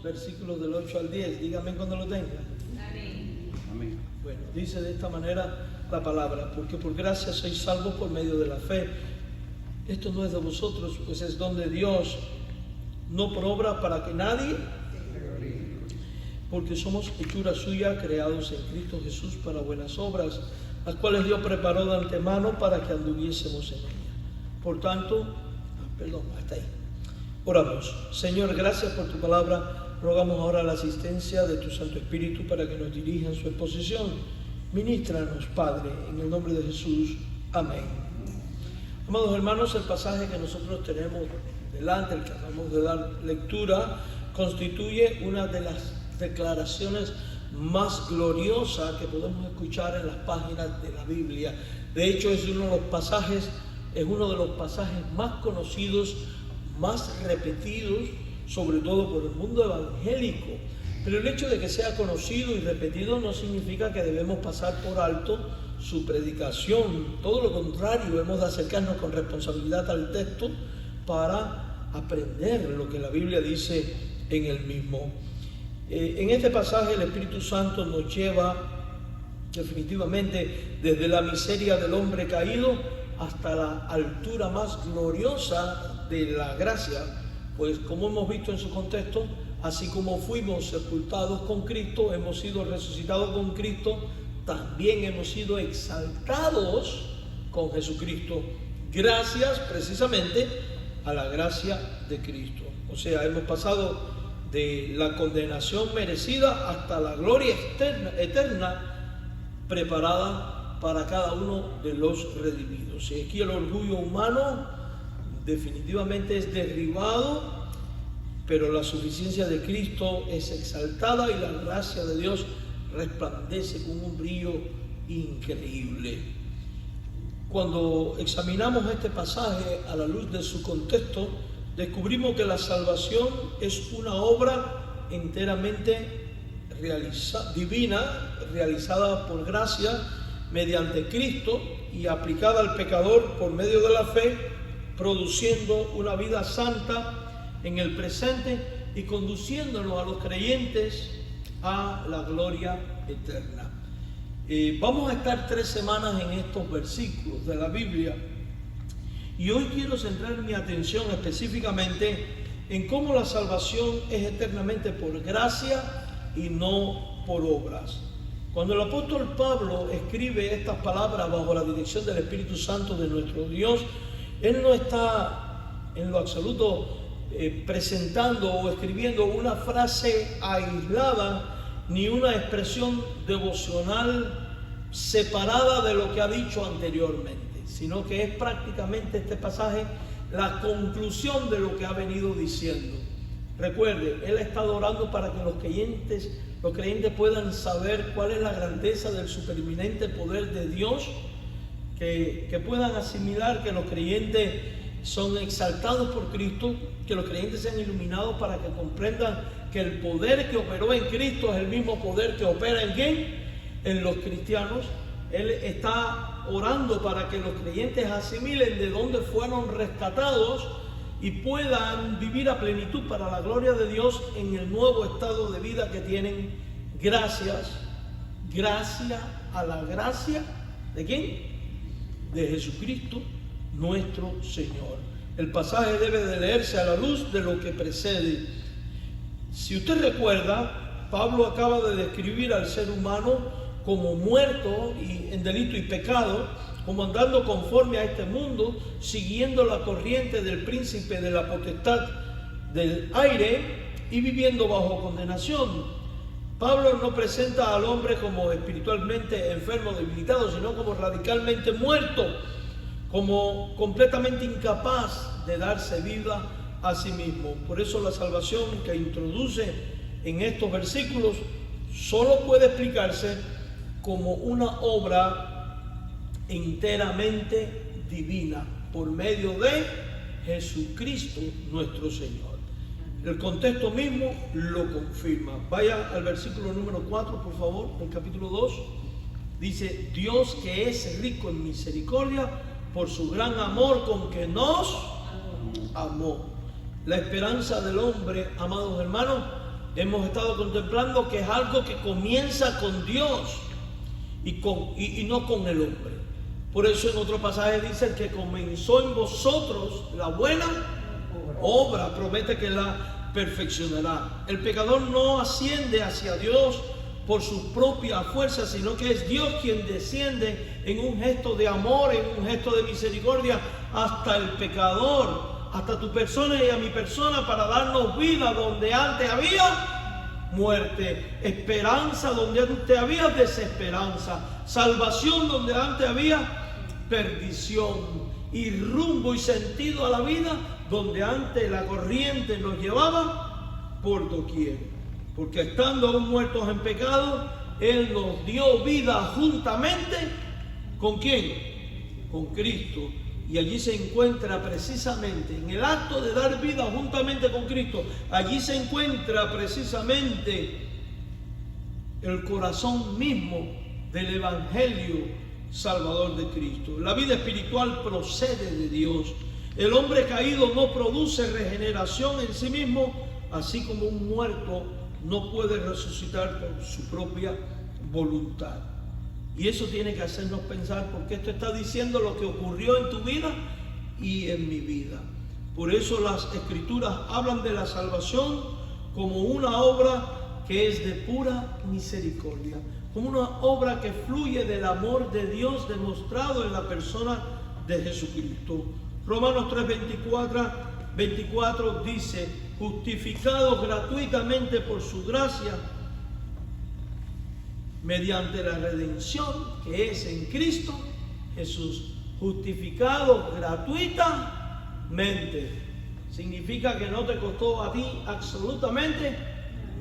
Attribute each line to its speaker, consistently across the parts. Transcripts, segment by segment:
Speaker 1: versículos del 8 al 10. Dígame cuando lo tengan.
Speaker 2: Amén.
Speaker 3: Amén.
Speaker 1: Bueno, dice de esta manera la palabra: porque por gracia sois salvos por medio de la fe. Esto no es de vosotros, pues es don de Dios, no por obra para que nadie, porque somos hechura suya, creados en Cristo Jesús para buenas obras, las cuales Dios preparó de antemano para que anduviésemos en ella. Por tanto, hasta ahí. Oramos. Señor, gracias por tu palabra. Rogamos ahora la asistencia de tu Santo Espíritu para que nos dirija en su exposición. Ministranos, Padre, en el nombre de Jesús. Amén. Amados hermanos, el pasaje que nosotros tenemos delante, el que acabamos de dar lectura, constituye una de las declaraciones más gloriosas que podemos escuchar en las páginas de la Biblia. De hecho, es uno de los pasajes más conocidos, más repetidos, sobre todo por el mundo evangélico. Pero el hecho de que sea conocido y repetido no significa que debemos pasar por alto su predicación. Todo lo contrario, hemos de acercarnos con responsabilidad al texto para aprender lo que la Biblia dice en el mismo. En este pasaje el Espíritu Santo nos lleva definitivamente desde la miseria del hombre caído hasta la altura más gloriosa de la gracia, pues como hemos visto en su contexto, así como fuimos sepultados con Cristo, hemos sido resucitados con Cristo, también hemos sido exaltados con Jesucristo, gracias precisamente a la gracia de Cristo. O sea, hemos pasado de la condenación merecida hasta la gloria eterna preparada para cada uno de los redimidos. Y aquí el orgullo humano definitivamente es derribado, pero la suficiencia de Cristo es exaltada y la gracia de Dios resplandece con un brillo increíble. Cuando examinamos este pasaje a la luz de su contexto, descubrimos que la salvación es una obra enteramente divina, realizada por gracia mediante Cristo y aplicada al pecador por medio de la fe, produciendo una vida santa en el presente y conduciéndonos a los creyentes a la gloria eterna. Vamos a estar 3 semanas en estos versículos de la Biblia. Y hoy quiero centrar mi atención específicamente en cómo la salvación es eternamente por gracia y no por obras. Cuando el apóstol Pablo escribe estas palabras bajo la dirección del Espíritu Santo de nuestro Dios, él no está en lo absoluto presentando o escribiendo una frase aislada ni una expresión devocional separada de lo que ha dicho anteriormente, sino que es prácticamente este pasaje la conclusión de lo que ha venido diciendo. Recuerde, él ha estado orando para que los creyentes puedan saber cuál es la grandeza del supereminente poder de Dios, que puedan asimilar que los creyentes son exaltados por Cristo, que los creyentes sean iluminados para que comprendan que el poder que operó en Cristo es el mismo poder que opera en ¿quién? En los cristianos. Él está orando para que los creyentes asimilen de dónde fueron rescatados y puedan vivir a plenitud para la gloria de Dios en el nuevo estado de vida que tienen, gracias a la gracia ¿de quién? De Jesucristo nuestro Señor. El pasaje debe de leerse a la luz de lo que precede. Si usted recuerda, Pablo acaba de describir al ser humano como muerto y en delito y pecado, como andando conforme a este mundo, siguiendo la corriente del príncipe de la potestad del aire y viviendo bajo condenación. Pablo no presenta al hombre como espiritualmente enfermo, debilitado, sino como radicalmente muerto, como completamente incapaz de darse vida a sí mismo. Por eso la salvación que introduce en estos versículos solo puede explicarse como una obra enteramente divina por medio de Jesucristo nuestro Señor. El contexto mismo lo confirma. Vaya al versículo número 4, por favor, del capítulo 2. Dice: Dios, que es rico en misericordia, por su gran amor con que nos amó. La esperanza del hombre, amados hermanos, hemos estado contemplando que es algo que comienza con Dios y no con el hombre. Por eso en otro pasaje dice: el que comenzó en vosotros la buena obra, promete que la perfeccionará. El pecador no asciende hacia Dios por su propia fuerza, sino que es Dios quien desciende en un gesto de amor, en un gesto de misericordia hasta el pecador, hasta tu persona y a mi persona, para darnos vida donde antes había muerte, esperanza donde antes había desesperanza, salvación donde antes había perdición, y rumbo y sentido a la vida donde antes la corriente nos llevaba por doquier. Porque estando aún muertos en pecado, Él nos dio vida juntamente ¿con quién? Con Cristo. Y allí se encuentra precisamente, en el acto de dar vida juntamente con Cristo, allí se encuentra precisamente el corazón mismo del Evangelio Salvador de Cristo. La vida espiritual procede de Dios. El hombre caído no produce regeneración en sí mismo, así como un muerto no puede resucitar por su propia voluntad. Y eso tiene que hacernos pensar, porque esto está diciendo lo que ocurrió en tu vida y en mi vida. Por eso las Escrituras hablan de la salvación como una obra que es de pura misericordia, como una obra que fluye del amor de Dios demostrado en la persona de Jesucristo. Romanos 3:24 dice: justificados gratuitamente por su gracia, mediante la redención que es en Cristo Jesús. Justificados gratuitamente significa que no te costó a ti absolutamente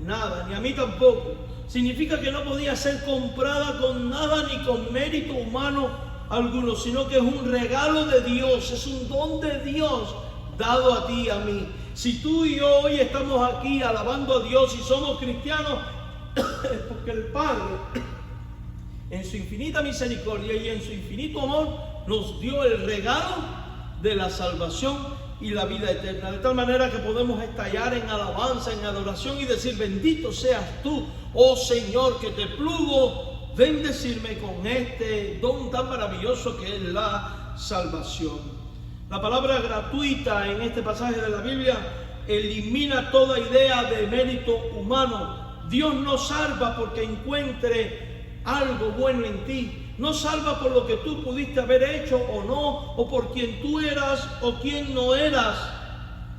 Speaker 1: nada, ni a mí tampoco. Significa que no podía ser comprada con nada ni con mérito humano alguno, sino que es un regalo de Dios, es un don de Dios dado a ti y a mí. Si tú y yo hoy estamos aquí alabando a Dios y somos cristianos, es porque el Padre, en su infinita misericordia y en su infinito amor, nos dio el regalo de la salvación y la vida eterna, de tal manera que podemos estallar en alabanza, en adoración y decir: bendito seas tú, oh Señor, que te plugo bendecirme con este don tan maravilloso que es la salvación. La palabra gratuita en este pasaje de la Biblia elimina toda idea de mérito humano. Dios no salva porque encuentre algo bueno en ti. No salva por lo que tú pudiste haber hecho o no, o por quien tú eras o quien no eras,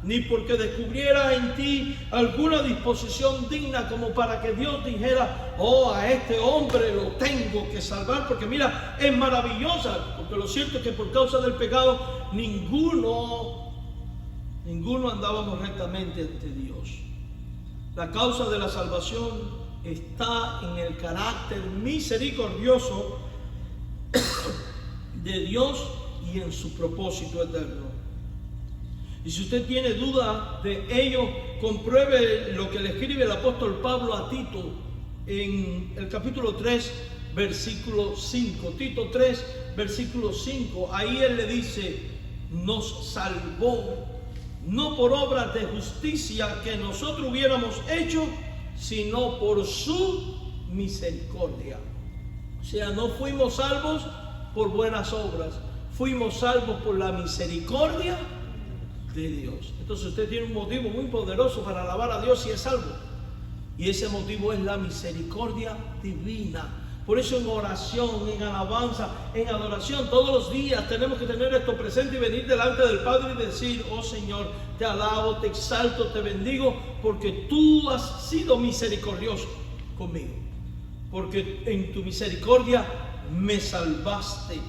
Speaker 1: ni porque descubriera en ti alguna disposición digna como para que Dios dijera: oh, a este hombre lo tengo que salvar porque mira, es maravillosa. Porque lo cierto es que por causa del pecado ninguno andábamos rectamente ante Dios. La causa de la salvación está en el carácter misericordioso de Dios y en su propósito eterno. Y si usted tiene duda de ello, compruebe lo que le escribe el apóstol Pablo a Tito en el capítulo 3, versículo 5. Tito 3, versículo 5. Ahí él le dice: nos salvó no por obras de justicia que nosotros hubiéramos hecho, sino por su misericordia. O sea, no fuimos salvos por buenas obras, fuimos salvos por la misericordia de Dios. Entonces usted tiene un motivo muy poderoso para alabar a Dios y es salvo. Y ese motivo es la misericordia divina. Por eso en oración, en alabanza, en adoración, todos los días tenemos que tener esto presente y venir delante del Padre y decir: oh Señor, te alabo, te exalto, te bendigo, porque tú has sido misericordioso conmigo. Porque en tu misericordia me salvaste.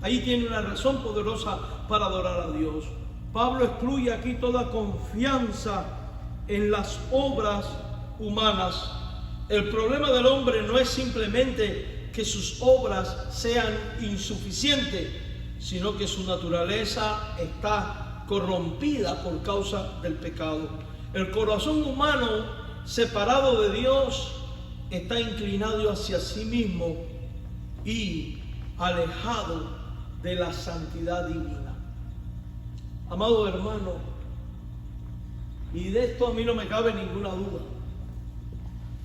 Speaker 1: Ahí tiene una razón poderosa para adorar a Dios. Pablo excluye aquí toda confianza en las obras humanas. El problema del hombre no es simplemente que sus obras sean insuficientes, sino que su naturaleza está corrompida por causa del pecado. El corazón humano separado de Dios está inclinado hacia sí mismo y alejado de la santidad divina. Amado hermano, y de esto a mí no me cabe ninguna duda,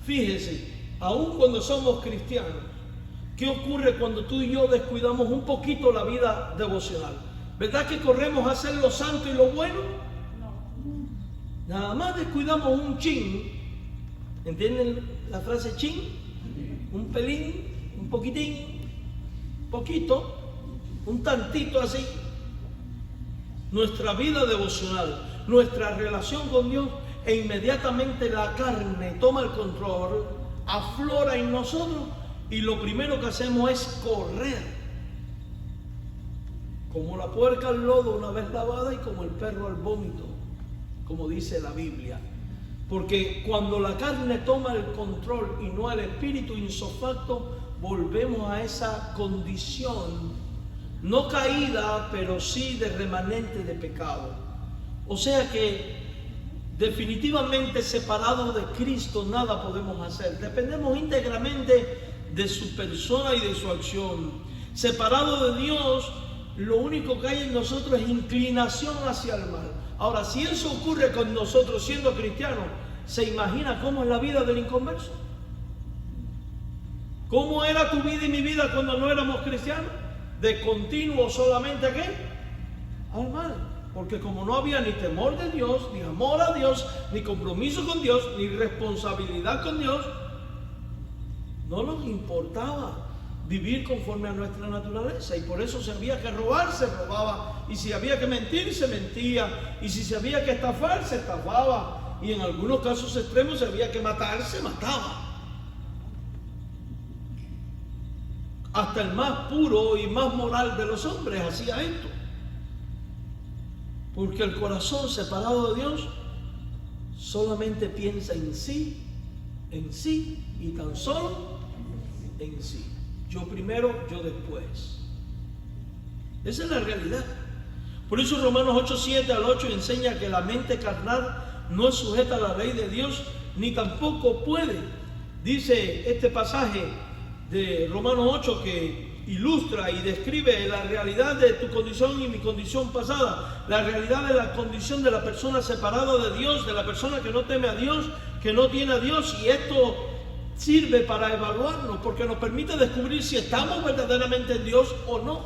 Speaker 1: Fíjese, aun cuando somos cristianos, ¿qué ocurre cuando tú y yo descuidamos un poquito la vida devocional? ¿Verdad que corremos a hacer lo santo y lo bueno? Nada más descuidamos un chin. ¿Entienden la frase chin? Un pelín, un poquitín, poquito, un tantito así. Nuestra vida devocional, nuestra relación con Dios, e inmediatamente la carne toma el control, aflora en nosotros y lo primero que hacemos es correr. Como la puerca al lodo una vez lavada y como el perro al vómito, como dice la Biblia. Porque cuando la carne toma el control y no el espíritu insofacto, volvemos a esa condición, no caída, pero sí de remanente de pecado. O sea que definitivamente separados de Cristo nada podemos hacer. Dependemos íntegramente de su persona y de su acción. Separados de Dios, lo único que hay en nosotros es inclinación hacia el mal. Ahora, si eso ocurre con nosotros siendo cristianos, ¿se imagina cómo es la vida del inconverso? ¿Cómo era tu vida y mi vida cuando no éramos cristianos? De continuo solamente ¿a qué? Al mal. Porque como no había ni temor de Dios, ni amor a Dios, ni compromiso con Dios, ni responsabilidad con Dios, no nos importaba vivir conforme a nuestra naturaleza. Y por eso si había que robar, se robaba. Y si había que mentir, se mentía. Y si se había que estafar, se estafaba. Y en algunos casos extremos, si había que matar, se mataba. Hasta el más puro y más moral de los hombres hacía esto. Porque el corazón separado de Dios solamente piensa en sí y tan solo en sí. Yo primero, yo después. Esa es la realidad. Por eso Romanos 8:7 al 8 enseña que la mente carnal no es sujeta a la ley de Dios, ni tampoco puede. Dice este pasaje de Romanos 8 que ilustra y describe la realidad de tu condición y mi condición pasada, la realidad de la condición de la persona separada de Dios, de la persona que no teme a Dios, que no tiene a Dios, y esto sirve para evaluarnos porque nos permite descubrir si estamos verdaderamente en Dios o no,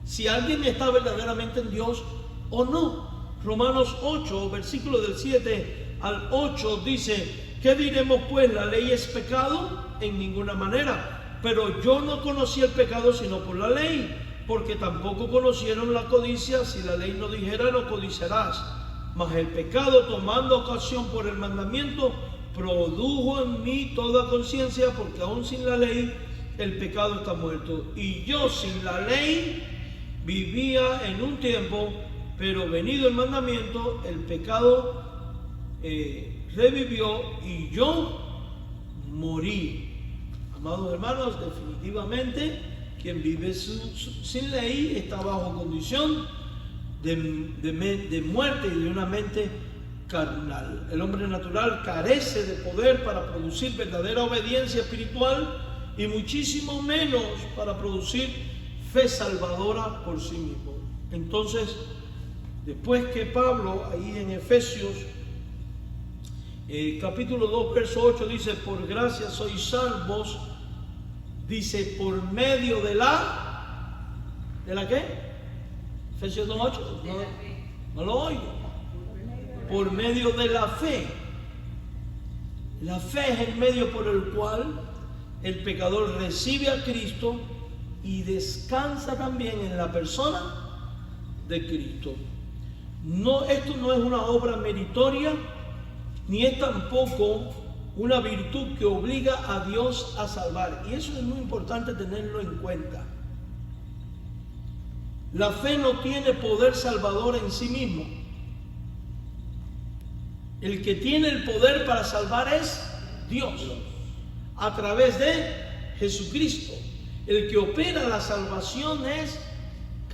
Speaker 1: si alguien está verdaderamente en Dios o no. Romanos 8, versículo del 7 al 8 dice: ¿qué diremos pues? ¿La ley es pecado? En ninguna manera. Pero yo no conocí el pecado sino por la ley, porque tampoco conocieron la codicia. Si la ley no dijera, no codiciarás. Mas el pecado, tomando ocasión por el mandamiento, produjo en mí toda conciencia, porque aún sin la ley el pecado está muerto. Y yo sin la ley vivía en un tiempo, pero venido el mandamiento, el pecado revivió y yo morí. Amados hermanos, definitivamente quien vive sin ley está bajo condición de muerte y de una mente carnal. El hombre natural carece de poder para producir verdadera obediencia espiritual y muchísimo menos para producir fe salvadora por sí mismo. Entonces, después que Pablo, ahí en Efesios, capítulo 2, verso 8, dice: por gracia sois salvos, dice, por medio de la... ¿de la qué? Efesios 2, 8. No lo oigo. Por medio de la fe. La fe es el medio por el cual el pecador recibe a Cristo y descansa también en la persona de Cristo. No, esto no es una obra meritoria, ni es tampoco una virtud que obliga a Dios a salvar. Y eso es muy importante tenerlo en cuenta. La fe no tiene poder salvador en sí mismo. El que tiene el poder para salvar es Dios, a través de Jesucristo. El que opera la salvación es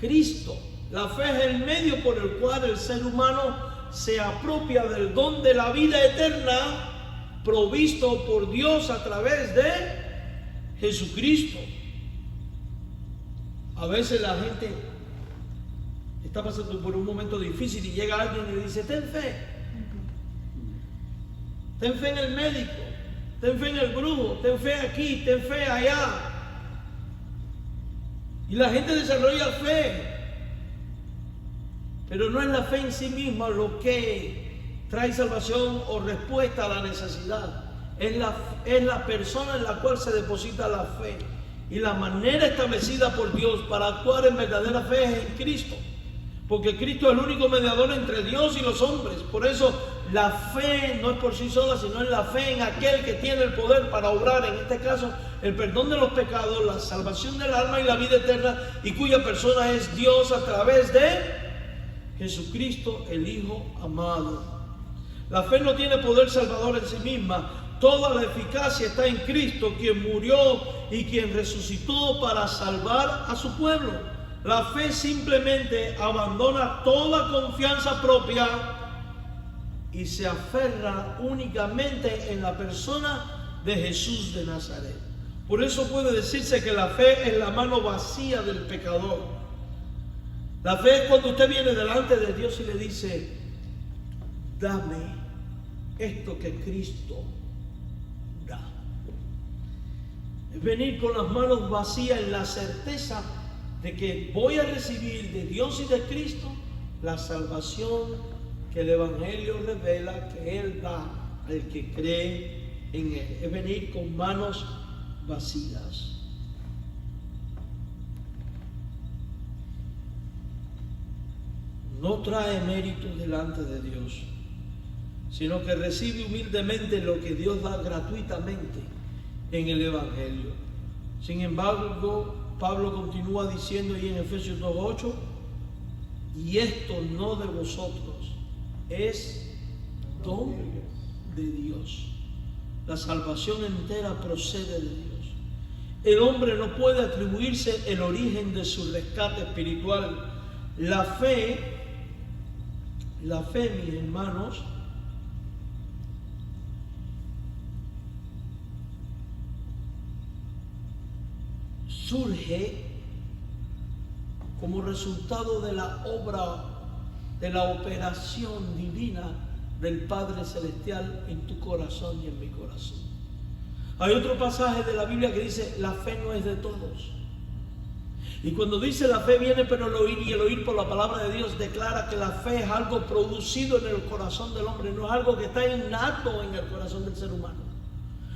Speaker 1: Cristo. La fe es el medio por el cual el ser humano se apropia del don de la vida eterna provisto por Dios a través de Jesucristo. A veces la gente está pasando por un momento difícil y llega alguien y le dice: ten fe en el médico, ten fe en el brujo, ten fe aquí, ten fe allá. Y la gente desarrolla fe, pero no es la fe en sí misma lo que trae salvación o respuesta a la necesidad. Es la persona en la cual se deposita la fe. Y la manera establecida por Dios para actuar en verdadera fe es en Cristo. Porque Cristo es el único mediador entre Dios y los hombres. Por eso la fe no es por sí sola, sino en la fe en aquel que tiene el poder para obrar, en este caso, el perdón de los pecados, la salvación del alma y la vida eterna, y cuya persona es Dios a través de Jesucristo, el Hijo amado. La fe no tiene poder salvador en sí misma. Toda la eficacia está en Cristo, quien murió y quien resucitó para salvar a su pueblo. La fe simplemente abandona toda confianza propia y se aferra únicamente en la persona de Jesús de Nazaret. Por eso puede decirse que la fe es la mano vacía del pecador. La fe es cuando usted viene delante de Dios y le dice: dame esto que Cristo da. Es venir con las manos vacías en la certeza de que voy a recibir de Dios y de Cristo la salvación que el Evangelio revela que Él da al que cree en Él. Es venir con manos vacías. No trae mérito delante de Dios, sino que recibe humildemente lo que Dios da gratuitamente en el Evangelio. Sin embargo, Pablo continúa diciendo ahí en Efesios 2:8: y esto no de vosotros, es don de Dios. La salvación entera procede de Dios. El hombre no puede atribuirse el origen de su rescate espiritual. La fe, mis hermanos, surge como resultado de la obra, de la operación divina del Padre Celestial en tu corazón y en mi corazón. Hay otro pasaje de la Biblia que dice: la fe no es de todos. Y cuando dice la fe viene por el oír, y el oír por la palabra de Dios, declara que la fe es algo producido en el corazón del hombre, no es algo que está innato en el corazón del ser humano.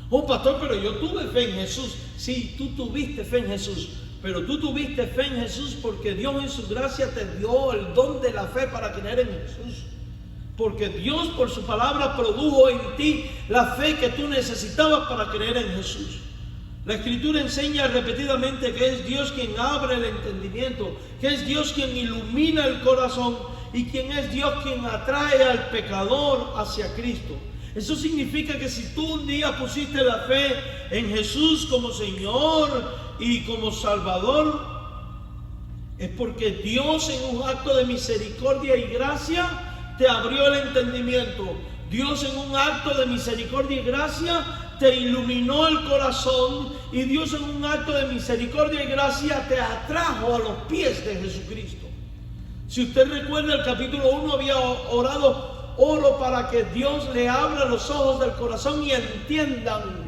Speaker 1: Oh, pastor, pero yo tuve fe en Jesús. Sí, tú tuviste fe en Jesús, pero tú tuviste fe en Jesús porque Dios en su gracia te dio el don de la fe para creer en Jesús. Porque Dios por su palabra produjo en ti la fe que tú necesitabas para creer en Jesús. La Escritura enseña repetidamente que es Dios quien abre el entendimiento, que es Dios quien ilumina el corazón y quien es Dios quien atrae al pecador hacia Cristo. Eso significa que si tú un día pusiste la fe en Jesús como Señor y como Salvador, es porque Dios en un acto de misericordia y gracia te abrió el entendimiento. Dios en un acto de misericordia y gracia te iluminó el corazón, y Dios en un acto de misericordia y gracia te atrajo a los pies de Jesucristo. Si usted recuerda, el capítulo 1 había orado: oro para que Dios le abra los ojos del corazón y entiendan.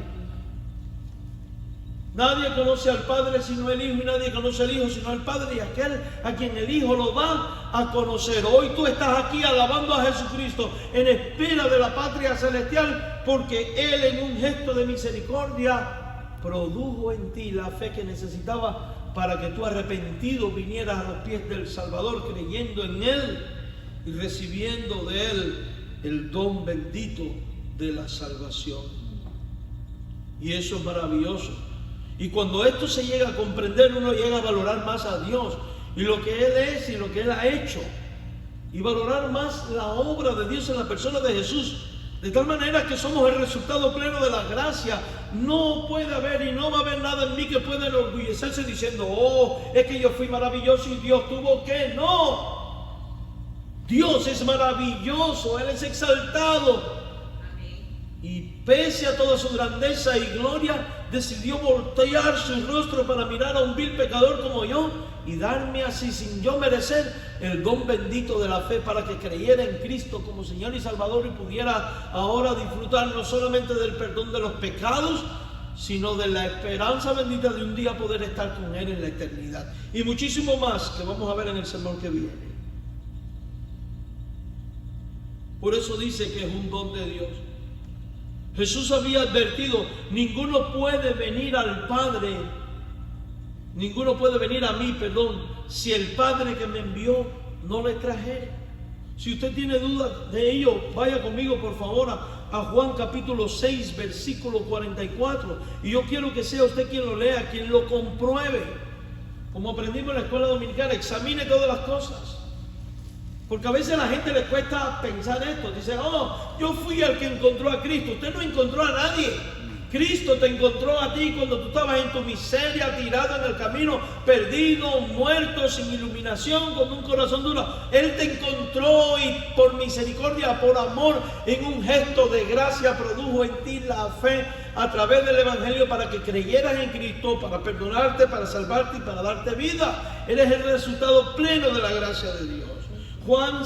Speaker 1: Nadie conoce al Padre sino el Hijo, y nadie conoce al Hijo sino el Padre y aquel a quien el Hijo lo da a conocer. Hoy tú estás aquí alabando a Jesucristo en espera de la patria celestial, porque Él en un gesto de misericordia produjo en ti la fe que necesitaba para que tú, arrepentido, vinieras a los pies del Salvador, creyendo en Él y recibiendo de Él el don bendito de la salvación. Y eso es maravilloso. Y cuando esto se llega a comprender, uno llega a valorar más a Dios y lo que Él es y lo que Él ha hecho, y valorar más la obra de Dios en la persona de Jesús, de tal manera que somos el resultado pleno de la gracia. No puede haber y no va a haber nada en mí que pueda enorgullecerse diciendo: oh, es que yo fui maravilloso y Dios tuvo que. No, Dios es maravilloso, Él es exaltado. Y pese a toda su grandeza y gloria, decidió voltear su rostro para mirar a un vil pecador como yo y darme así, sin yo merecer, el don bendito de la fe para que creyera en Cristo como Señor y Salvador y pudiera ahora disfrutar no solamente del perdón de los pecados, sino de la esperanza bendita de un día poder estar con Él en la eternidad. Y muchísimo más que vamos a ver en el sermón que viene. Por eso dice que es un don de Dios. Jesús había advertido, ninguno puede venir al Padre, ninguno puede venir a mí, si el Padre que me envió no le trajere. Si usted tiene dudas de ello, vaya conmigo por favor a Juan capítulo 6, versículo 44. Y yo quiero que sea usted quien lo lea, quien lo compruebe. Como aprendimos en la escuela dominical, examine todas las cosas. Porque a veces a la gente le cuesta pensar esto. Dice, oh, yo fui el que encontró a Cristo. Usted no encontró a nadie. Cristo te encontró a ti cuando tú estabas en tu miseria, tirado en el camino, perdido, muerto, sin iluminación, con un corazón duro. Él te encontró y por misericordia, por amor, en un gesto de gracia produjo en ti la fe a través del Evangelio para que creyeras en Cristo, para perdonarte, para salvarte y para darte vida. Eres el resultado pleno de la gracia de Dios. Juan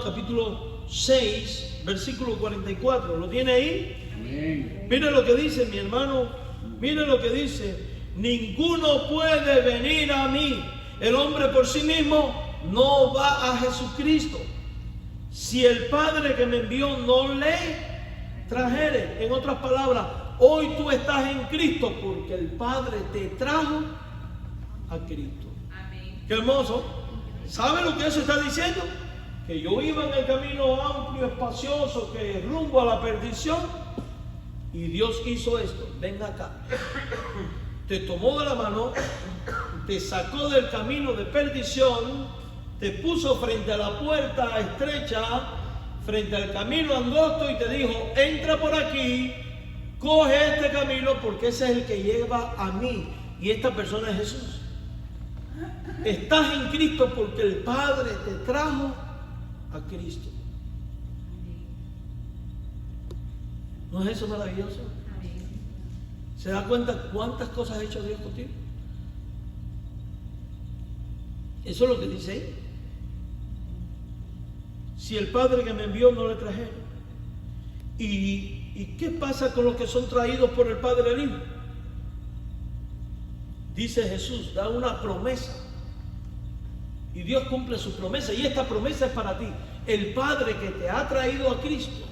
Speaker 1: capítulo 6, versículo 44. ¿Lo tiene ahí? Amén. Mire lo que dice, mi hermano. Mire lo que dice. Ninguno puede venir a mí. El hombre por sí mismo no va a Jesucristo si el Padre que me envió no le trajere. En otras palabras, hoy tú estás en Cristo porque el Padre te trajo a Cristo. Amén. Qué hermoso. ¿Sabe lo que eso está diciendo? Que yo iba en el camino amplio, espacioso, que rumbo a la perdición, y Dios hizo esto. Ven acá. Te tomó de la mano, te sacó del camino de perdición, te puso frente a la puerta estrecha, frente al camino angosto, y te dijo, entra por aquí, coge este camino, porque ese es el que lleva a mí, y esta persona es Jesús. Estás en Cristo porque el Padre te trajo a Cristo. ¿No es eso maravilloso? ¿Se da cuenta cuántas cosas ha hecho Dios contigo? Eso es lo que dice ahí. Si el Padre que me envió no le trajera. ¿Y qué pasa con los que son traídos por el Padre al Hijo? Dice Jesús, da una promesa. Y Dios cumple su promesa. Y esta promesa es para ti. El Padre que te ha traído a Cristo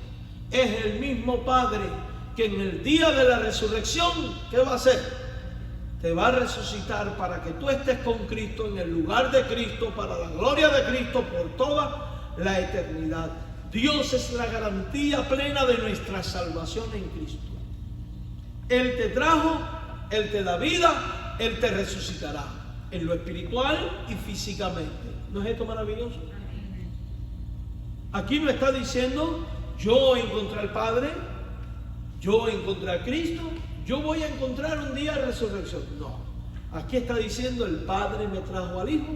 Speaker 1: es el mismo Padre que en el día de la resurrección, ¿qué va a hacer? Te va a resucitar para que tú estés con Cristo en el lugar de Cristo, para la gloria de Cristo por toda la eternidad. Dios es la garantía plena de nuestra salvación en Cristo. Él te trajo, Él te da vida, Él te resucitará en lo espiritual y físicamente. ¿No es esto maravilloso? Aquí no está diciendo, yo encontré al Padre, yo encontré a Cristo, yo voy a encontrar un día de resurrección. No, aquí está diciendo, el Padre me trajo al Hijo,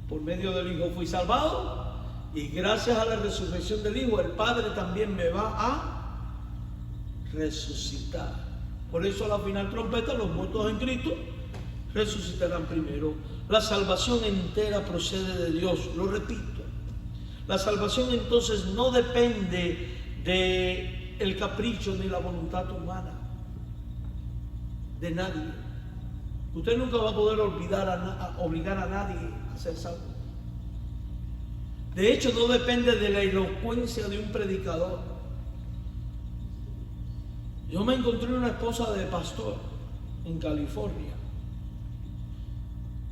Speaker 1: por medio del Hijo fui salvado, y gracias a la resurrección del Hijo, el Padre también me va a resucitar. Por eso a la final trompeta, los muertos en Cristo resucitarán primero. La salvación entera procede de Dios, lo repito. La salvación entonces no depende del capricho ni la voluntad humana, de nadie. Usted nunca va a poder obligar a nadie a ser salvo. De hecho, no depende de la elocuencia de un predicador. Yo me encontré una esposa de pastor en California.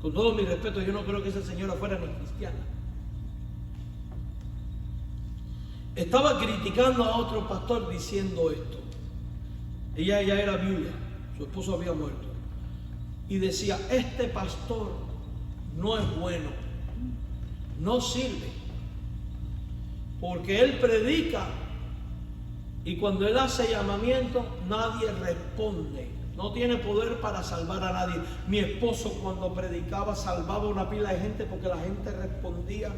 Speaker 1: Con todo mi respeto, yo no creo que esa señora fuera ni cristiana. Estaba criticando a otro pastor diciendo esto. Ella ya era viuda, su esposo había muerto. Y decía, este pastor no es bueno, no sirve. Porque él predica y cuando él hace llamamiento, nadie responde. No tiene poder para salvar a nadie. Mi esposo cuando predicaba salvaba una pila de gente porque la gente respondía.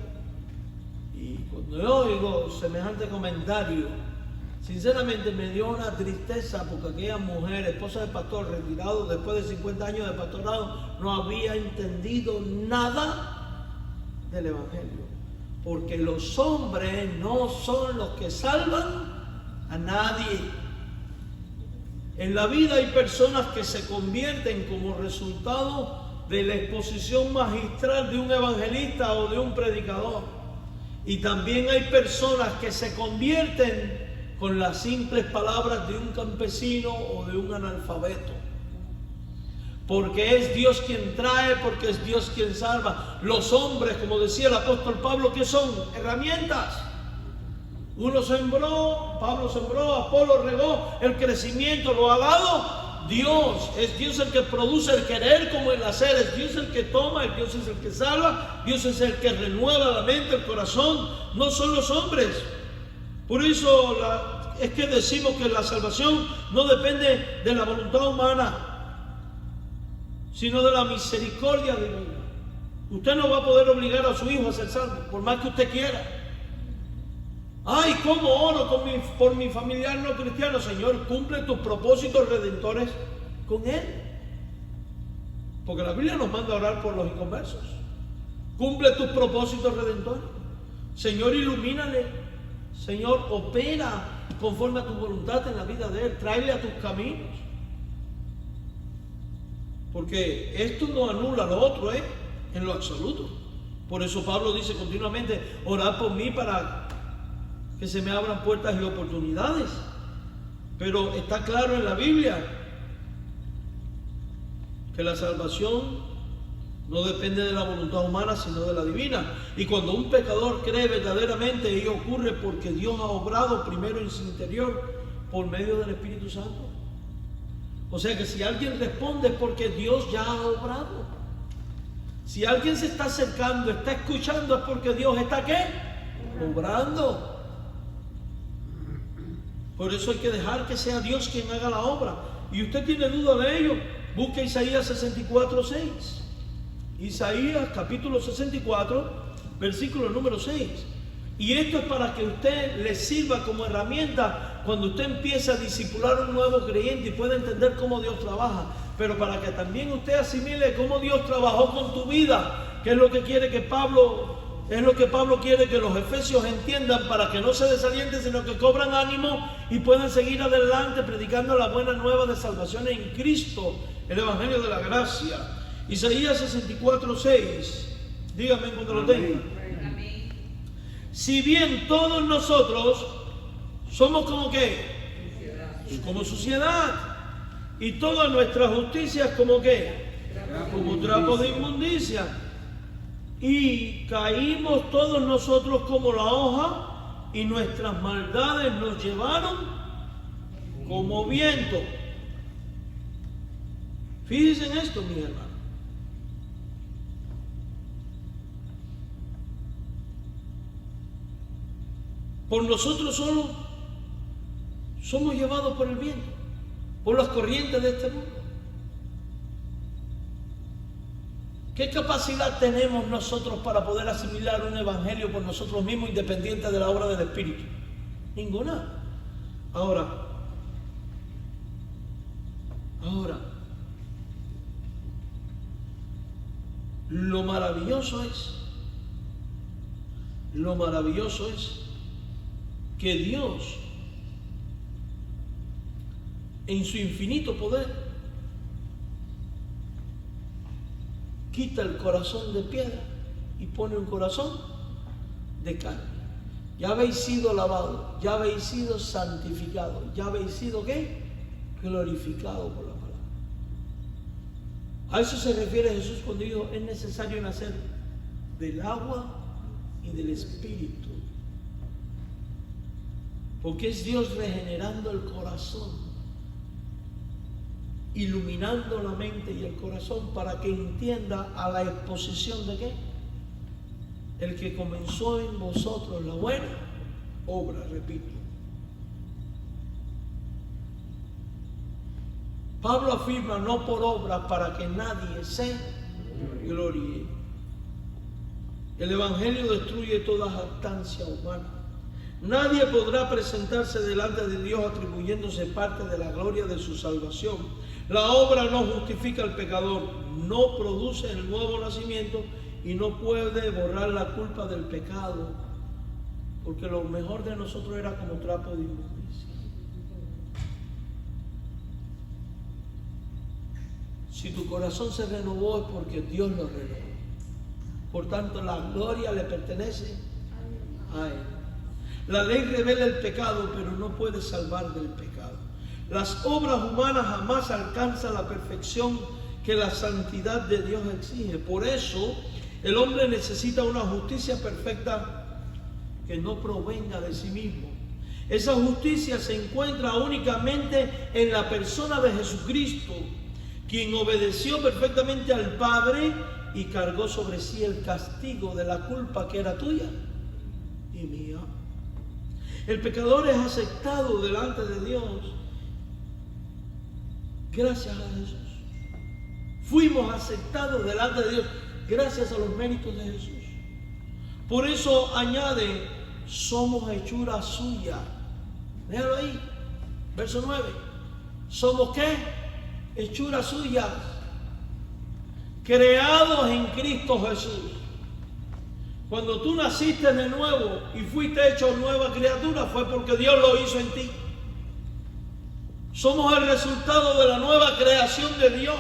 Speaker 1: Y cuando yo oigo semejante comentario, Sinceramente me dio una tristeza porque aquella mujer, esposa del pastor, retirado después de 50 años de pastorado, no había entendido nada del Evangelio. Porque los hombres no son los que salvan a nadie. En la vida hay personas que se convierten como resultado de la exposición magistral de un evangelista o de un predicador. Y también hay personas que se convierten con las simples palabras de un campesino o de un analfabeto. Porque es Dios quien trae, porque es Dios quien salva. Los hombres, como decía el apóstol Pablo, ¿qué son? Herramientas. Uno sembró, Pablo sembró, Apolo regó, el crecimiento lo ha dado Dios. Es Dios el que produce el querer como el hacer, es Dios el que toma, es Dios es el que salva, Dios es el que renueva la mente, el corazón, no son los hombres. Por eso es que decimos que la salvación no depende de la voluntad humana, sino de la misericordia divina. Usted no va a poder obligar a su hijo a ser salvo, por más que usted quiera. Ay, ¿cómo oro por mi familiar no cristiano? Señor, cumple tus propósitos redentores con él. Porque la Biblia nos manda a orar por los inconversos. Cumple tus propósitos redentores. Señor, ilumínale. Señor, opera conforme a tu voluntad en la vida de él. Tráele a tus caminos. Porque esto no anula lo otro, en lo absoluto. Por eso Pablo dice continuamente, orad por mí para que se me abran puertas y oportunidades. Pero está claro en la Biblia que la salvación no depende de la voluntad humana, sino de la divina. Y cuando un pecador cree verdaderamente, ello ocurre porque Dios ha obrado primero en su interior por medio del Espíritu Santo. O sea que si alguien responde es porque Dios ya ha obrado. Si alguien se está acercando, está escuchando, es porque Dios está ¿qué? Obrando. Por eso hay que dejar que sea Dios quien haga la obra. Y usted tiene duda de ello, busque Isaías 64:6. Isaías capítulo 64, versículo número 6. Y esto es para que usted le sirva como herramienta cuando usted empiece a discipular a un nuevo creyente y pueda entender cómo Dios trabaja. Pero para que también usted asimile cómo Dios trabajó con tu vida, que es lo que quiere que Pablo... Es lo que Pablo quiere que los efesios entiendan para que no se desalienten, sino que cobran ánimo y puedan seguir adelante predicando la buena nueva de salvación en Cristo, el Evangelio de la gracia. Isaías 64:6. Dígame cuando lo tenga. Si bien todos nosotros somos como ¿qué? Como suciedad. Y todas nuestras justicias como ¿qué? Como trapo de inmundicia. Y caímos todos nosotros como la hoja, y nuestras maldades nos llevaron como viento. Fíjense en esto, mi hermano. Por nosotros solo somos llevados por el viento, por las corrientes de este mundo. ¿Qué capacidad tenemos nosotros para poder asimilar un evangelio por nosotros mismos independiente de la obra del Espíritu? Ninguna. Ahora, lo maravilloso es que Dios, en su infinito poder, quita el corazón de piedra y pone un corazón de carne. Ya habéis sido lavados, ya habéis sido santificados, ya habéis sido ¿qué? Glorificados por la palabra. A eso se refiere Jesús cuando dijo: es necesario nacer del agua y del Espíritu. Porque es Dios regenerando el corazón, iluminando la mente y el corazón para que entienda a la exposición de ¿qué? El que comenzó en vosotros la buena obra, repito. Pablo afirma: no por obra, para que nadie se gloríe. El Evangelio destruye toda jactancia humana. Nadie podrá presentarse delante de Dios atribuyéndose parte de la gloria de su salvación. La obra no justifica al pecador, no produce el nuevo nacimiento y no puede borrar la culpa del pecado, porque lo mejor de nosotros era como trapo de inmundicia. Si tu corazón se renovó es porque Dios lo renovó. Por tanto, la gloria le pertenece a Él. La ley revela el pecado, pero no puede salvar del pecado. Las obras humanas jamás alcanzan la perfección que la santidad de Dios exige. Por eso, el hombre necesita una justicia perfecta que no provenga de sí mismo. Esa justicia se encuentra únicamente en la persona de Jesucristo, quien obedeció perfectamente al Padre y cargó sobre sí el castigo de la culpa que era tuya y mía. El pecador es aceptado delante de Dios gracias a Jesús. Fuimos aceptados delante de Dios gracias a los méritos de Jesús. Por eso añade, somos hechura suya. Déjalo ahí, verso 9. ¿Somos qué? Hechura suya, creados en Cristo Jesús. Cuando tú naciste de nuevo y fuiste hecho nueva criatura, fue porque Dios lo hizo en ti. Somos el resultado de la nueva creación de Dios.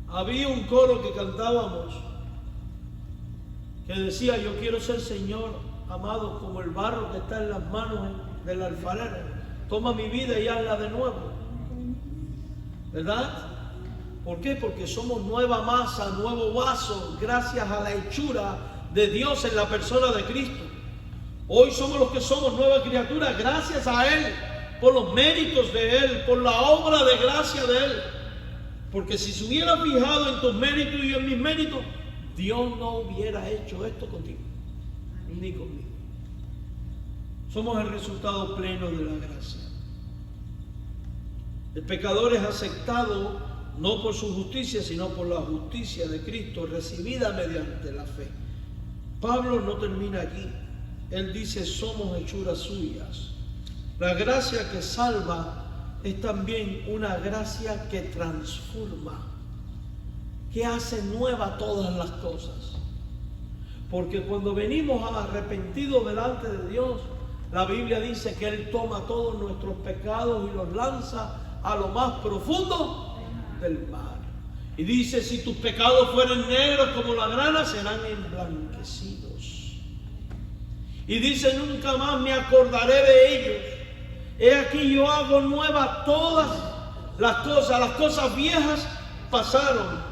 Speaker 1: Había un coro que cantábamos que decía, yo quiero ser, Señor amado, como el barro que está en las manos del alfarero. Toma mi vida y hazla de nuevo. ¿Verdad? ¿Por qué? Porque somos nueva masa, nuevo vaso, gracias a la hechura de Dios en la persona de Cristo. Hoy somos los que somos nueva criatura gracias a Él, por los méritos de Él, por la obra de gracia de Él. Porque si se hubiera fijado en tus méritos y en mis méritos, Dios no hubiera hecho esto contigo, ni conmigo. Somos el resultado pleno de la gracia. El pecador es aceptado no por su justicia, sino por la justicia de Cristo, recibida mediante la fe. Pablo no termina aquí. Él dice, somos hechuras suyas. La gracia que salva es también una gracia que transforma, que hace nueva todas las cosas. Porque cuando venimos arrepentidos delante de Dios, la Biblia dice que Él toma todos nuestros pecados y los lanza a lo más profundo del mar. Y dice, si tus pecados fueren negros como la grana, serán emblanquecidos. Y dice, nunca más me acordaré de ellos. He aquí yo hago nuevas todas las cosas viejas pasaron.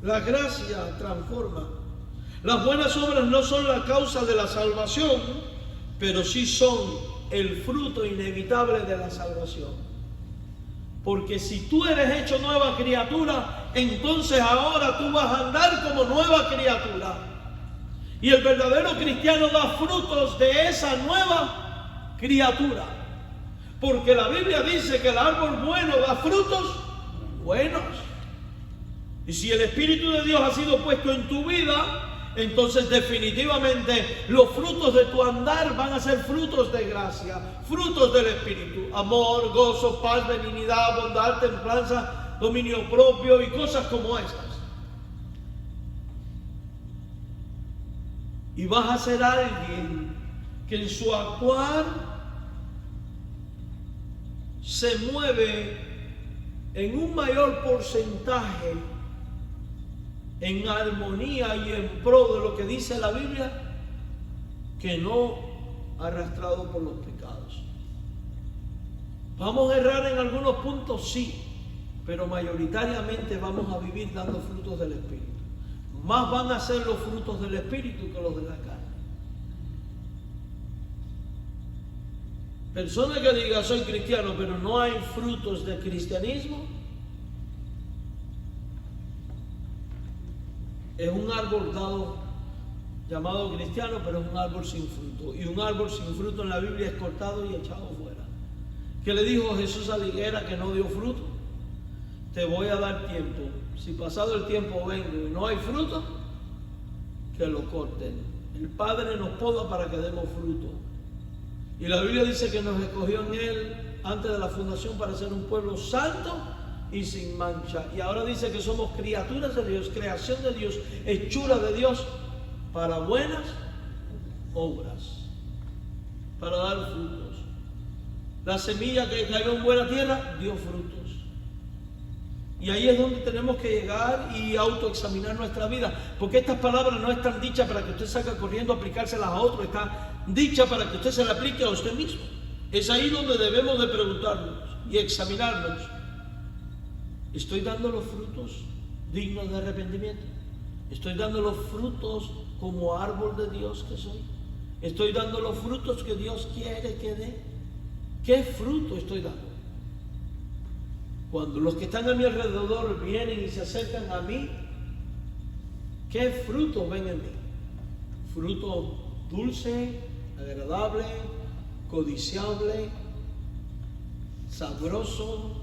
Speaker 1: La gracia transforma. Las buenas obras no son la causa de la salvación, pero sí son el fruto inevitable de la salvación. Porque si tú eres hecho nueva criatura, entonces ahora tú vas a andar como nueva criatura. Y el verdadero cristiano da frutos de esa nueva criatura. Porque la Biblia dice que el árbol bueno da frutos buenos. Y si el Espíritu de Dios ha sido puesto en tu vida, entonces definitivamente los frutos de tu andar van a ser frutos de gracia, frutos del Espíritu. Amor, gozo, paz, benignidad, bondad, templanza, dominio propio y cosas como esas. Y vas a ser alguien que en su actuar se mueve en un mayor porcentaje en armonía y en pro de lo que dice la Biblia, que no arrastrado por los pecados. ¿Vamos a errar en algunos puntos? Sí, pero mayoritariamente vamos a vivir dando frutos del Espíritu. Más van a ser los frutos del Espíritu que los de la carne. Persona que diga soy cristiano, pero no hay frutos de cristianismo, es un árbol llamado cristiano, pero es un árbol sin fruto. Y un árbol sin fruto en la Biblia es cortado y echado fuera. ¿Qué le dijo Jesús a la higuera que no dio fruto? Te voy a dar tiempo. Si pasado el tiempo vengo y no hay fruto, que lo corten. El Padre nos poda para que demos fruto. Y la Biblia dice que nos escogió en Él antes de la fundación para ser un pueblo santo y sin mancha. Y ahora dice que somos criaturas de Dios, creación de Dios, hechura de Dios para buenas obras, para dar frutos. La semilla que cayó en buena tierra dio frutos. Y ahí es donde tenemos que llegar y autoexaminar nuestra vida. Porque estas palabras no están dichas para que usted salga corriendo a aplicárselas a otro. Está dicha para que usted se la aplique a usted mismo. Es ahí donde debemos de preguntarnos y examinarnos. ¿Estoy dando los frutos dignos de arrepentimiento? ¿Estoy dando los frutos como árbol de Dios que soy? ¿Estoy dando los frutos que Dios quiere que dé? ¿Qué fruto estoy dando? Cuando los que están a mi alrededor vienen y se acercan a mí, ¿qué frutos ven en mí? Fruto dulce, agradable, codiciable, sabroso,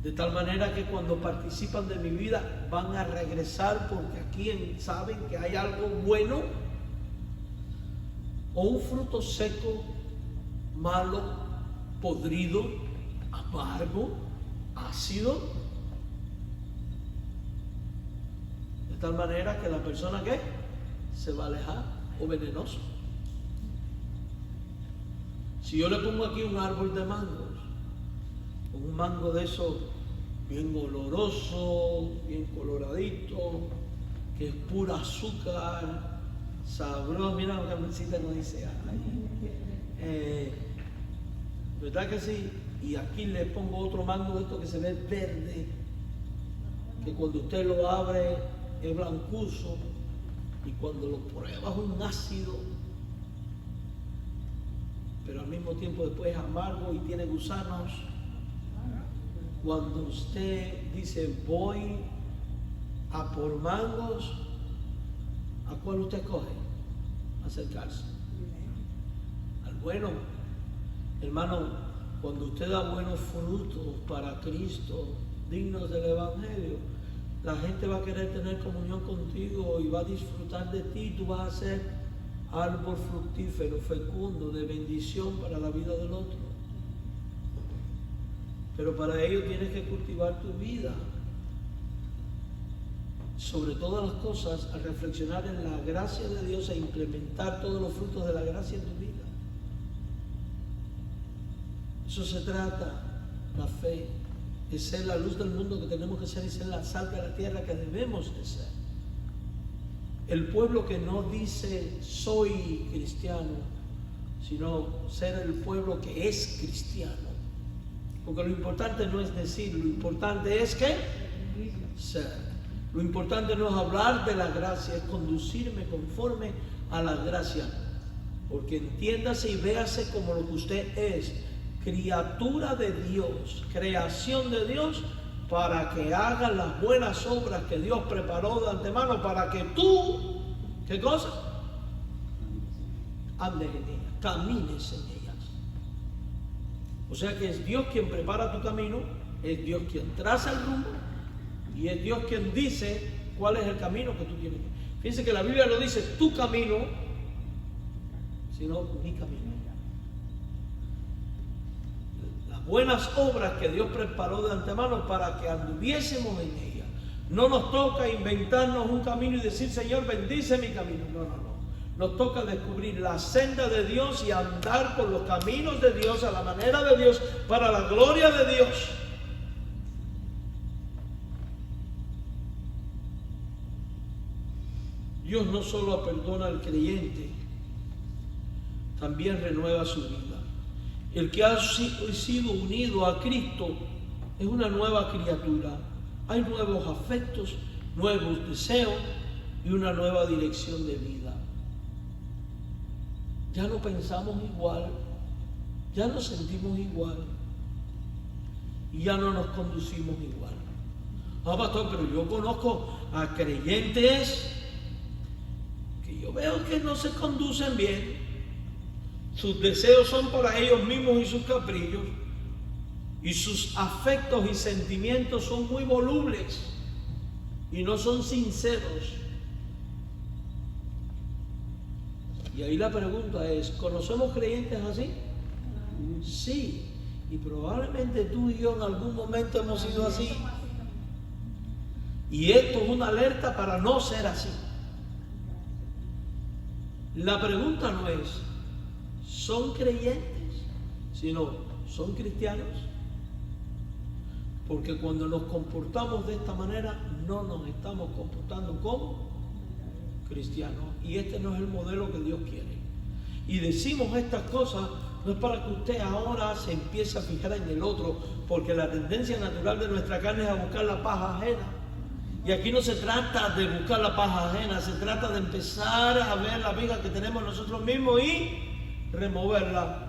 Speaker 1: de tal manera que cuando participan de mi vida van a regresar porque aquí saben que hay algo bueno, o un fruto seco, malo, podrido, amargo, ácido, de tal manera que la persona que se va a alejar, o venenoso. Si yo le pongo aquí un árbol de mangos, un mango de esos bien oloroso, bien coloradito, que es pura azúcar, sabroso, mira la camisita nos dice, ¿verdad que sí? Y aquí le pongo otro mango de esto que se ve verde, que cuando usted lo abre es blancuzo, y cuando lo prueba es un ácido, pero al mismo tiempo después es amargo y tiene gusanos. Cuando usted dice voy a por mangos, ¿a cuál usted coge? Acercarse al bueno. Hermano, cuando usted da buenos frutos para Cristo, dignos del Evangelio, la gente va a querer tener comunión contigo y va a disfrutar de ti. Tú vas a ser árbol fructífero, fecundo, de bendición para la vida del otro. Pero para ello tienes que cultivar tu vida. Sobre todas las cosas, a reflexionar en la gracia de Dios e implementar todos los frutos de la gracia en tu vida. Eso se trata, la fe, de ser la luz del mundo que tenemos que ser y ser la sal de la tierra que debemos de ser. El pueblo que no dice soy cristiano, sino ser el pueblo que es cristiano. Porque lo importante no es decir, lo importante es que ser. Lo importante no es hablar de la gracia, es conducirme conforme a la gracia. Porque entiéndase y véase como lo que usted es, criatura de Dios, creación de Dios, para que haga las buenas obras que Dios preparó de antemano para que tú, ¿qué cosa? Andes en ellas, camines en ellas. O sea que es Dios quien prepara tu camino, es Dios quien traza el rumbo y es Dios quien dice cuál es el camino que tú tienes. Fíjense que la Biblia no dice tu camino, sino mi camino. Las buenas obras que Dios preparó de antemano para que anduviésemos en ella. No nos toca inventarnos un camino y decir, Señor, bendice mi camino. No, no, no. Nos toca descubrir la senda de Dios y andar por los caminos de Dios a la manera de Dios, para la gloria de Dios. Dios no solo perdona al creyente, también renueva su vida. El que ha sido unido a Cristo es una nueva criatura. Hay nuevos afectos, nuevos deseos y una nueva dirección de vida. Ya no pensamos igual, ya nos sentimos igual y ya no nos conducimos igual. Ah, pastor, pero yo conozco a creyentes que yo veo que no se conducen bien. Sus deseos son para ellos mismos y sus caprichos, y sus afectos y sentimientos son muy volubles. y no son sinceros. Y ahí la pregunta es, ¿conocemos creyentes así? Sí, y probablemente tú y yo en algún momento hemos sido así. Y esto es una alerta para no ser así. La pregunta no es, ¿son creyentes? Sino, ¿son cristianos? Porque cuando nos comportamos de esta manera, no nos estamos comportando como cristianos. Y este no es el modelo que Dios quiere. Y decimos estas cosas no es para que usted ahora se empiece a fijar en el otro, porque la tendencia natural de nuestra carne es a buscar la paz ajena. Y aquí no se trata de buscar la paz ajena, se trata de empezar a ver la viga que tenemos nosotros mismos y removerla.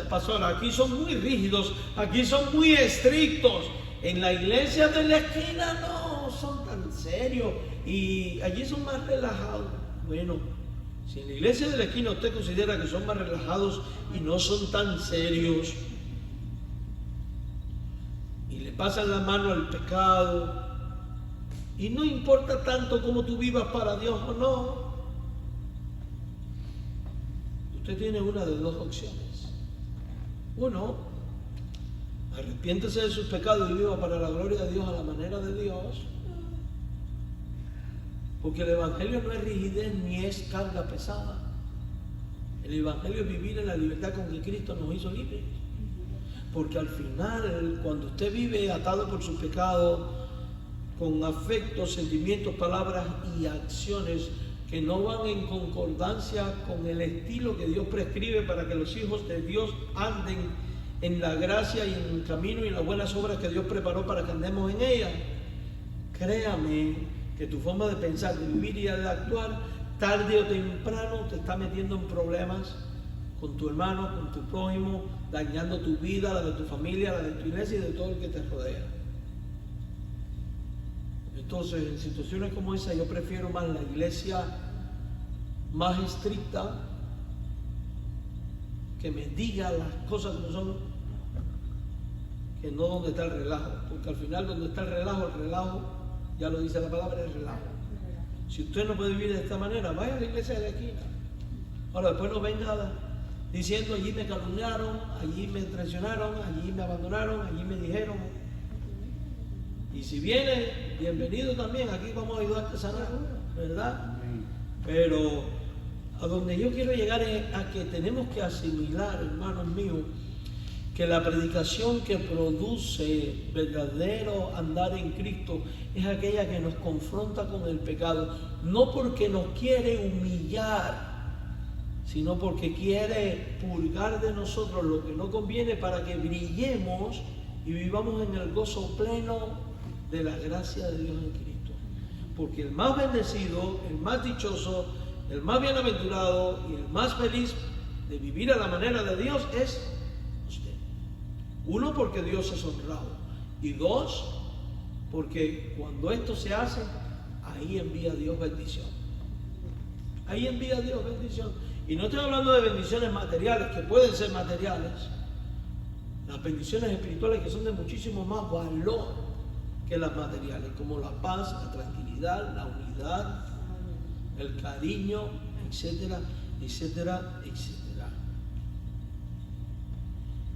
Speaker 1: Pastor, aquí son muy rígidos, aquí son muy estrictos. En la iglesia de la esquina no son tan serios y allí son más relajados. Bueno, si en la iglesia de la esquina usted considera que son más relajados y no son tan serios, y le pasan la mano al pecado, y no importa tanto cómo tú vivas para Dios o no, usted tiene una de dos opciones. Uno, arrepiéntese de sus pecados y viva para la gloria de Dios a la manera de Dios, porque el Evangelio no es rigidez ni es carga pesada. El Evangelio es vivir en la libertad con que Cristo nos hizo libres. Porque al final, cuando usted vive atado por su pecado, con afectos, sentimientos, palabras y acciones que no van en concordancia con el estilo que Dios prescribe para que los hijos de Dios anden en la gracia y en el camino y en las buenas obras que Dios preparó para que andemos en ellas, créame que tu forma de pensar, de vivir y de actuar, tarde o temprano te está metiendo en problemas con tu hermano, con tu prójimo, dañando tu vida, la de tu familia, la de tu iglesia y de todo el que te rodea. Entonces, en situaciones como esa, yo prefiero más la iglesia más estricta, que me diga las cosas como son, que no donde está el relajo. Porque al final, donde está el relajo, ya lo dice la palabra, es relajo. Si usted no puede vivir de esta manera, vaya a la iglesia de la esquina. Ahora, después no venga diciendo, allí me calumniaron, allí me traicionaron, allí me abandonaron, allí me dijeron. Y si viene, bienvenido también, aquí vamos a ayudarte a sanar, ¿verdad? Pero a donde yo quiero llegar es a que tenemos que asimilar, hermanos míos, que la predicación que produce verdadero andar en Cristo es aquella que nos confronta con el pecado, no porque nos quiere humillar, sino porque quiere purgar de nosotros lo que no conviene para que brillemos y vivamos en el gozo pleno de la gracia de Dios en Cristo. Porque el más bendecido, el más dichoso, el más bienaventurado y el más feliz de vivir a la manera de Dios es usted. Uno, porque Dios es honrado. Y dos, porque cuando esto se hace, ahí envía Dios bendición. Ahí envía Dios bendición. Y no estoy hablando de bendiciones materiales, que pueden ser materiales. Las bendiciones espirituales que son de muchísimo más valor que las materiales, como la paz, la tranquilidad, la unidad, el cariño, etcétera, etcétera, etcétera.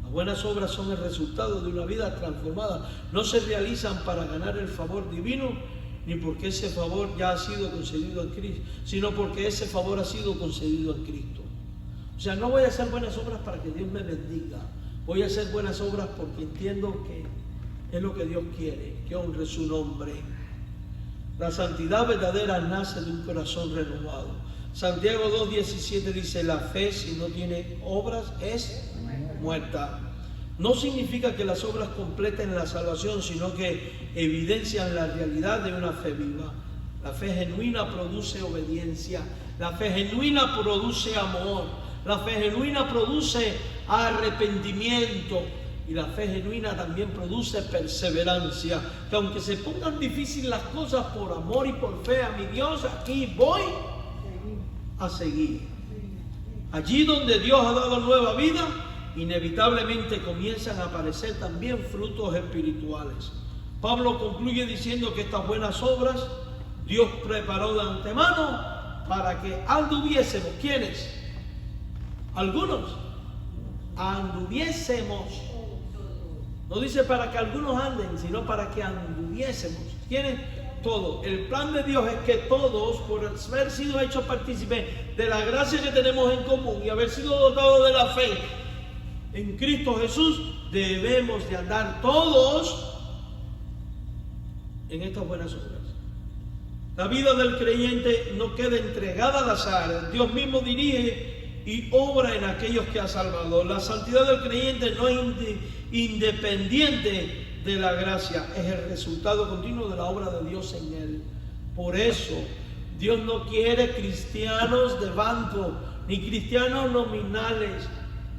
Speaker 1: Las buenas obras son el resultado de una vida transformada. No se realizan para ganar el favor divino, ni porque ese favor ya ha sido concedido en Cristo, sino porque ese favor ha sido concedido en Cristo. O sea, no voy a hacer buenas obras para que Dios me bendiga. Voy a hacer buenas obras porque entiendo que es lo que Dios quiere, que honre su nombre. La santidad verdadera nace de un corazón renovado. Santiago 2:17 dice, la fe si no tiene obras es muerta. No significa que las obras completen la salvación, sino que evidencian la realidad de una fe viva. La fe genuina produce obediencia, la fe genuina produce amor, la fe genuina produce arrepentimiento y la fe genuina también produce perseverancia. Que aunque se pongan difíciles las cosas, por amor y por fe a mi Dios, aquí voy a seguir. Allí donde Dios ha dado nueva vida, inevitablemente comienzan a aparecer también frutos espirituales. Pablo concluye diciendo que estas buenas obras Dios preparó de antemano para que anduviésemos. ¿Quiénes? Algunos. Anduviésemos. No dice para que algunos anden, sino para que anduviésemos. ¿Quiénes? Todos. El plan de Dios es que todos, por haber sido hechos partícipes de la gracia que tenemos en común y haber sido dotados de la fe en Cristo Jesús, debemos de andar todos en estas buenas obras. La vida del creyente no queda entregada al azar. Dios mismo dirige y obra en aquellos que ha salvado. La santidad del creyente no es independiente de la gracia, es el resultado continuo de la obra de Dios en él. Por eso, Dios no quiere cristianos de banco, ni cristianos nominales.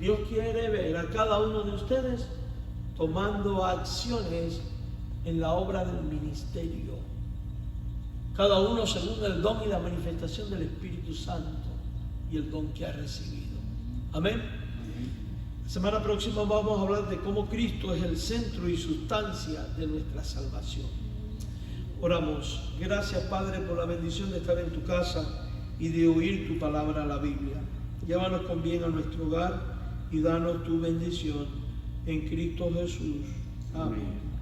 Speaker 1: Dios quiere ver a cada uno de ustedes tomando acciones en la obra del ministerio. Cada uno según el don y la manifestación del Espíritu Santo y el don que ha recibido. Amén. La semana próxima vamos a hablar de cómo Cristo es el centro y sustancia de nuestra salvación. Oramos. Gracias, Padre, por la bendición de estar en tu casa y de oír tu palabra, la Biblia. Llévanos con bien a nuestro hogar y danos tu bendición en Cristo Jesús. Amén.